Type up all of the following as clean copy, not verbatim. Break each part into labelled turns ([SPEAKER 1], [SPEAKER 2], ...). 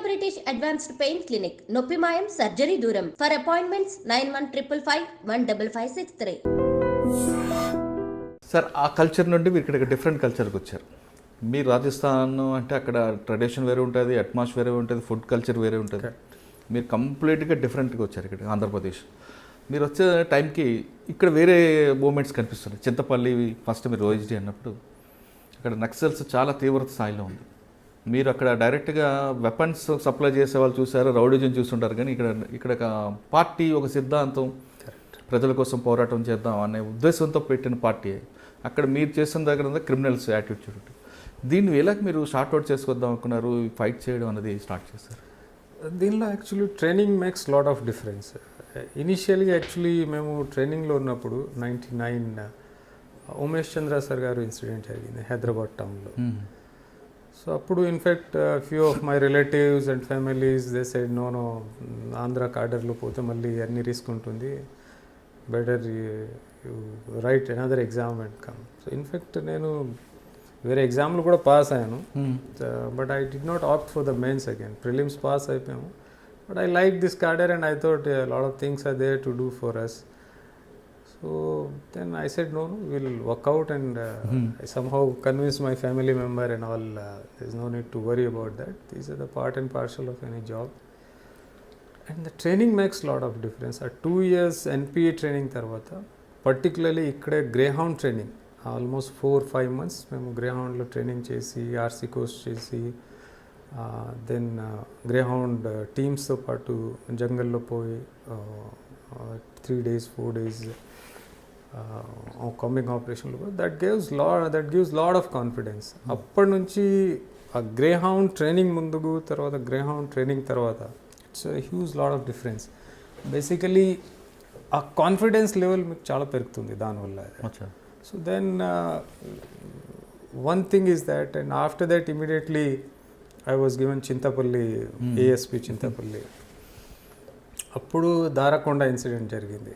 [SPEAKER 1] British Advanced Pain Clinic, Noppimayam Surgery Duram. For appointments 9155515563.
[SPEAKER 2] Sir ఆ culture నుండి మీరు ఇక్కడ డిఫరెంట్ కల్చర్కి వచ్చారు. మీరు రాజస్థాన్ అంటే అక్కడ ట్రెడిషన్ వేరే ఉంటుంది, అట్మాస్ఫియర్ వేరే ఉంటుంది, ఫుడ్ కల్చర్ వేరే ఉంటుంది. మీరు కంప్లీట్గా డిఫరెంట్గా వచ్చారు ఇక్కడ ఆంధ్రప్రదేశ్. మీరు వచ్చే టైంకి ఇక్కడ వేరే మూమెంట్స్ కనిపిస్తున్నాయి. చింతపల్లి ఫస్ట్ మీరు ఓఎస్డీ అన్నప్పుడు అక్కడ నక్సల్స్ చాలా తీవ్రత స్థాయిలో ఉంది. మీరు అక్కడ డైరెక్ట్గా వెపన్స్ సప్లై చేసే వాళ్ళు చూసారు, రౌడీజం చూస్తుంటారు. కానీ ఇక్కడ పార్టీ ఒక సిద్ధాంతం, ప్రజల కోసం పోరాటం చేద్దాం అనే ఉద్దేశంతో పెట్టిన పార్టీ. అక్కడ మీరు చేసిన దగ్గర క్రిమినల్స్ యాటిట్యూడ్. దీన్ని ఎలా మీరు షార్ట్ అవుట్ చేసుకొద్దాం అనుకున్నారు, ఫైట్ చేయడం అనేది స్టార్ట్ చేశారు?
[SPEAKER 3] దీనిలో actually training makes lot of difference. ఇనిషియల్గా యాక్చువల్లీ మేము ట్రైనింగ్లో ఉన్నప్పుడు 99 ఉమేష్ చంద్ర సార్ గారు ఇన్సిడెంట్ జరిగింది హైదరాబాద్ టౌన్లో. సో అప్పుడు in fact few of my relatives and families they side no Andhra కార్డర్లో పోతే మళ్ళీ అన్ని రిస్క్ ఉంటుంది, better you write another exam and come. So in fact నేను వేరే ఎగ్జామ్లు కూడా పాస్ అయ్యాను, but I did not opt for the mains again. Prelims pass అయిపోయాము, but I like this cadre and I thought lot of things are there to do for us. So then I said no, we'll work out and I somehow convinced my family member and all, there's no need to worry about that. These are the part and parcel of any job. And the training makes lot of difference. 2 years NPA training tarvata, particularly ikkade Greyhound training, almost 4-5 months మేము Greyhound లో training చేసి RC course చేసి then Greyhound టీమ్స్తో పాటు జంగల్లో పోయి 3 days 4 days combing ఆపరేషన్లో that gives lot of confidence. అప్పటి నుంచి ఆ గ్రేహౌండ్ ట్రైనింగ్ ముందుకు తర్వాత గ్రేహౌండ్ ట్రైనింగ్ తర్వాత it's huge lot of difference. Basically ఆ కాన్ఫిడెన్స్ లెవెల్ మీకు చాలా పెరుగుతుంది దానివల్ల. So then one thing is that, and after that immediately I was given Chintapalli ASP Chintapalli. అప్పుడు దారకొండ ఇన్సిడెంట్ జరిగింది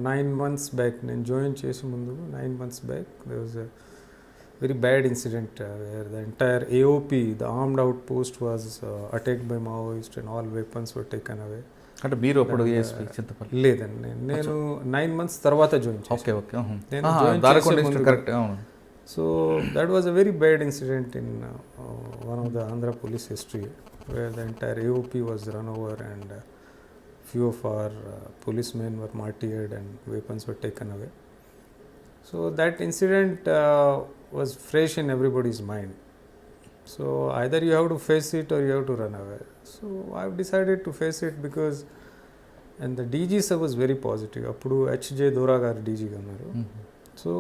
[SPEAKER 3] 9 months బ్యాక్. నేను జాయిన్ చేసే ముందు 9 months back there was a very bad incident where the entire AOP, the armed outpost, was attacked by Maoists and all weapons were taken away.
[SPEAKER 2] అంటే మీరు అప్పుడు ASP Chintapalli
[SPEAKER 3] లేదండి, నేను 9 months తర్వాత జాయిన్ చేశాను.
[SPEAKER 2] Okay okay.
[SPEAKER 3] నేను Darakonda correct. So that was a very bad incident in one of the Andhra police history where the entire AOP was run over and few of our policemen were martyred and weapons were taken away. So that incident was fresh in everybody's mind. So either you have to face it or you have to run away. So I've decided to face it because, and the DG sir was very positive. Appudu HJ Dora garu DG ga unnaru. So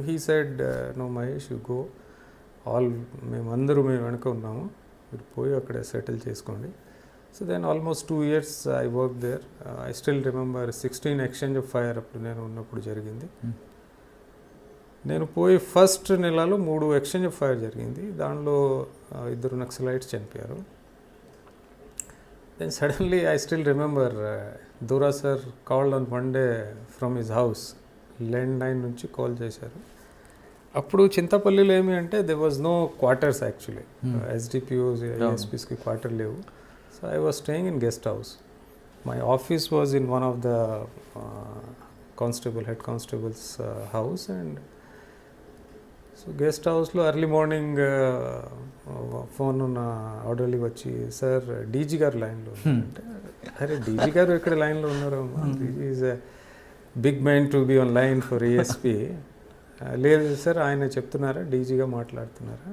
[SPEAKER 3] he said, no Mahesh, you go, all memandaru me venaka unnamu, మీరు పోయి అక్కడ settle చేసుకోండి. So then almost 2 years I worked there. I still remember 16 exchange of fire అప్పుడు నేను ఉన్నప్పుడు జరిగింది. నేను పోయి ఫస్ట్ నెలలో 3 exchange of fire జరిగింది. దానిలో 2 నక్సలైట్స్ చనిపోయారు. Then suddenly I still remember Dora sir called on one day from his house. Landline నుంచి కాల్ చేశారు. అప్పుడు చింతపల్లిలో ఏమి అంటే there was no quarters actually. SDPOs, ASPsకి క్వార్టర్ లేవు. So I was staying in guest house. My office was in one of the head constable's house, and so guest house lo early morning phone na orderly vachi, sir DG gar line lo ante, are DG garu ekkada line lo unnaru, DG is a big man to be on line for ASP. లేదు sir ఆయన చెప్తున్నారా, డీజీగా మాట్లాడుతున్నారా,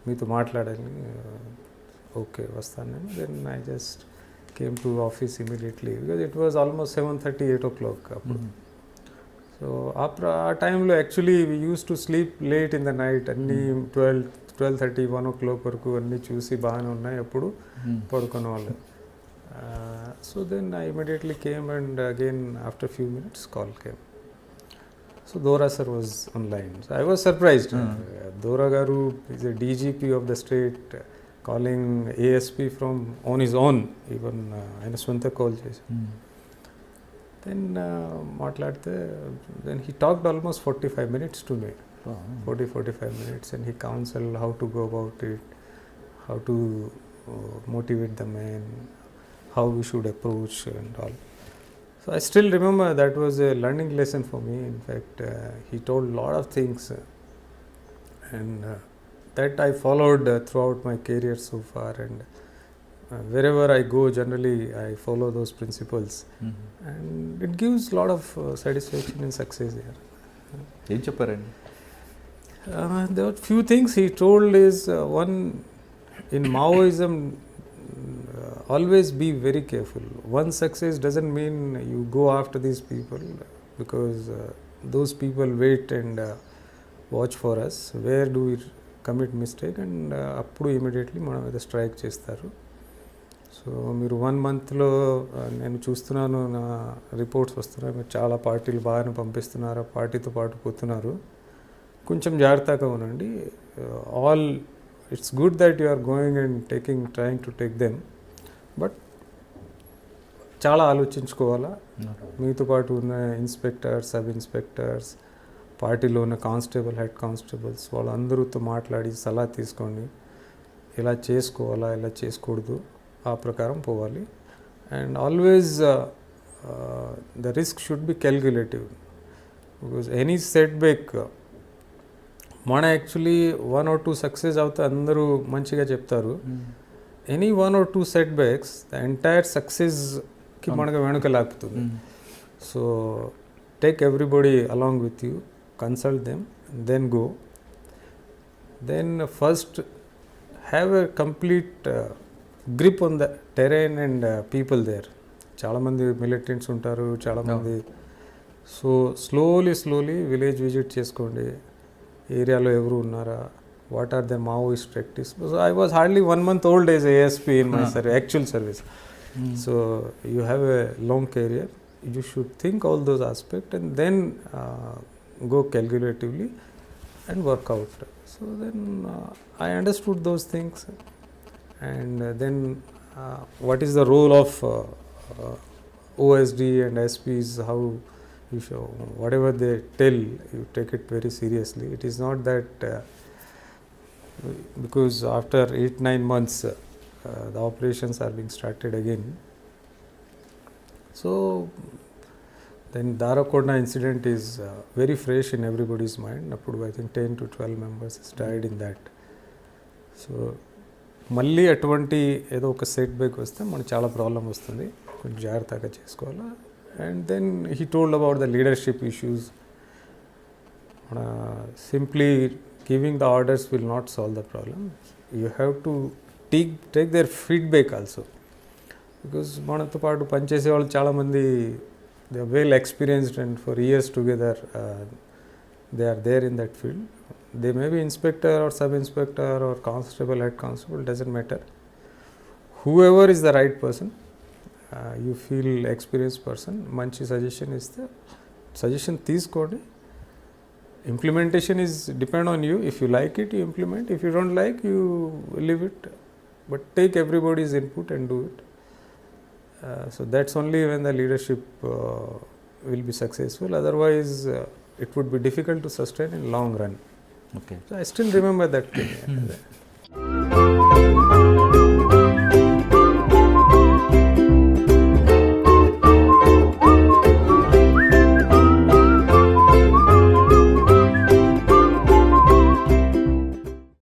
[SPEAKER 3] మీతో మాట్లాడాలి. Okay వస్తాను నేను. Then I just came to office immediately because it was almost 7:30, 8 o'clock అప్పుడు. సో ఆ టైంలో actually we use to sleep late in the night. అన్నీ 12:30, 1 o'clock వరకు అన్నీ చూసి బాగానే ఉన్నాయి, అప్పుడు పడుకున్న వాళ్ళు. So then I immediately came and again after few minutes call came. So Dora sir was online. So I was surprised. Dora garu is a DGP of the state, calling ASP from on his own. Even ఆయన సొంత call చేసి then మాట్లాడితే then he talked almost 45 minutes to me. 45 minutes, and he counseled how to go about it, how to motivate the men, how we should approach and all. So I still remember that was a learning lesson for me. In fact, he told a lot of things, and that I followed throughout my career so far. And wherever I go, generally I follow those principles, and it gives a lot of satisfaction and success here.
[SPEAKER 2] ఏం చెప్పారండి?
[SPEAKER 3] There were few things he told is one, in Maoism, always be very careful. One success doesn't mean you go after these people, because those people wait and watch for us. Where do we commit mistake, and అప్పుడు immediately మన మీద strike చేస్తారు. So మీరు 1 monthలో నేను చూస్తున్నాను, నా reports వస్తున్నాయి, మీరు చాలా పార్టీలు బాగానే పంపిస్తున్నారు, పార్టీతో పాటు పోతున్నారు, కొంచెం జాగ్రత్తగా ఉండండి. All it's good that you are going and trying to take them, but చాలా ఆలోచించుకోవాలా. మీతో పాటు ఉన్న ఇన్స్పెక్టర్స్, సబ్ ఇన్స్పెక్టర్స్, పార్టీలో ఉన్న కానిస్టేబుల్, హెడ్ కానిస్టేబుల్స్, వాళ్ళందరితో మాట్లాడి సలహా తీసుకోండి, ఇలా చేసుకోవాలా, ఇలా చేసుకోకూడదు, ఆ ప్రకారం పోవాలి. And always the risk should be calculative, because any set back, మన యాక్చువల్లీ 1 or 2 సక్సెస్ అవుతే అందరూ మంచిగా చెప్తారు. Any 1 or 2 set backs the entire సక్సెస్కి మనకు వెనుక లాపుతుంది. So take everybody along with you, consult them, then go. Then first have a complete grip on the terrain and people there. చాలా మంది మిలిటెంట్స్ ఉంటారు, చాలా మంది. సో స్లోలీ విలేజ్ విజిట్ చేసుకోండి, ఏరియాలో ఎవరు ఉన్నారా, what are the Maoist practice. So I was hardly 1 month old as ASP in my actual service. So you have a long career, you should think all those aspects and then go calculatively and work out. So then I understood those things, and then what is the role of OSD and SPs, how you show whatever they tell, you take it very seriously. It is not that because after 8-9 months the operations are being started again. So then Darakodna incident is very fresh in everybody's mind. Appudu I think 10 to 12 members has died in that. So మళ్ళీ అటువంటి ఏదో ఒక set back వస్తే మనకు చాలా problem వస్తుంది, కొంచెం జాగ్రత్తగా చేసుకోవాలా. And then he told about the leadership issues. Simply giving the orders will not solve the problem. You have to take their feedback also, because మనతో పాటు పనిచేసే వాళ్ళు చాలామంది they are well experienced and for years together they are there in that field. They may be inspector or sub inspector or constable, head constable, doesn't matter. Whoever is the right person, you feel experienced person, manchi suggestion is the suggestion తీసుకోండి. Implementation is depend on you. If you like it, you implement. If you don't like, you leave it. But take everybody's input and do it. So that's only when the leadership will be successful. Otherwise, it would be difficult to sustain in long run.
[SPEAKER 2] Okay.
[SPEAKER 3] So I still remember that thing.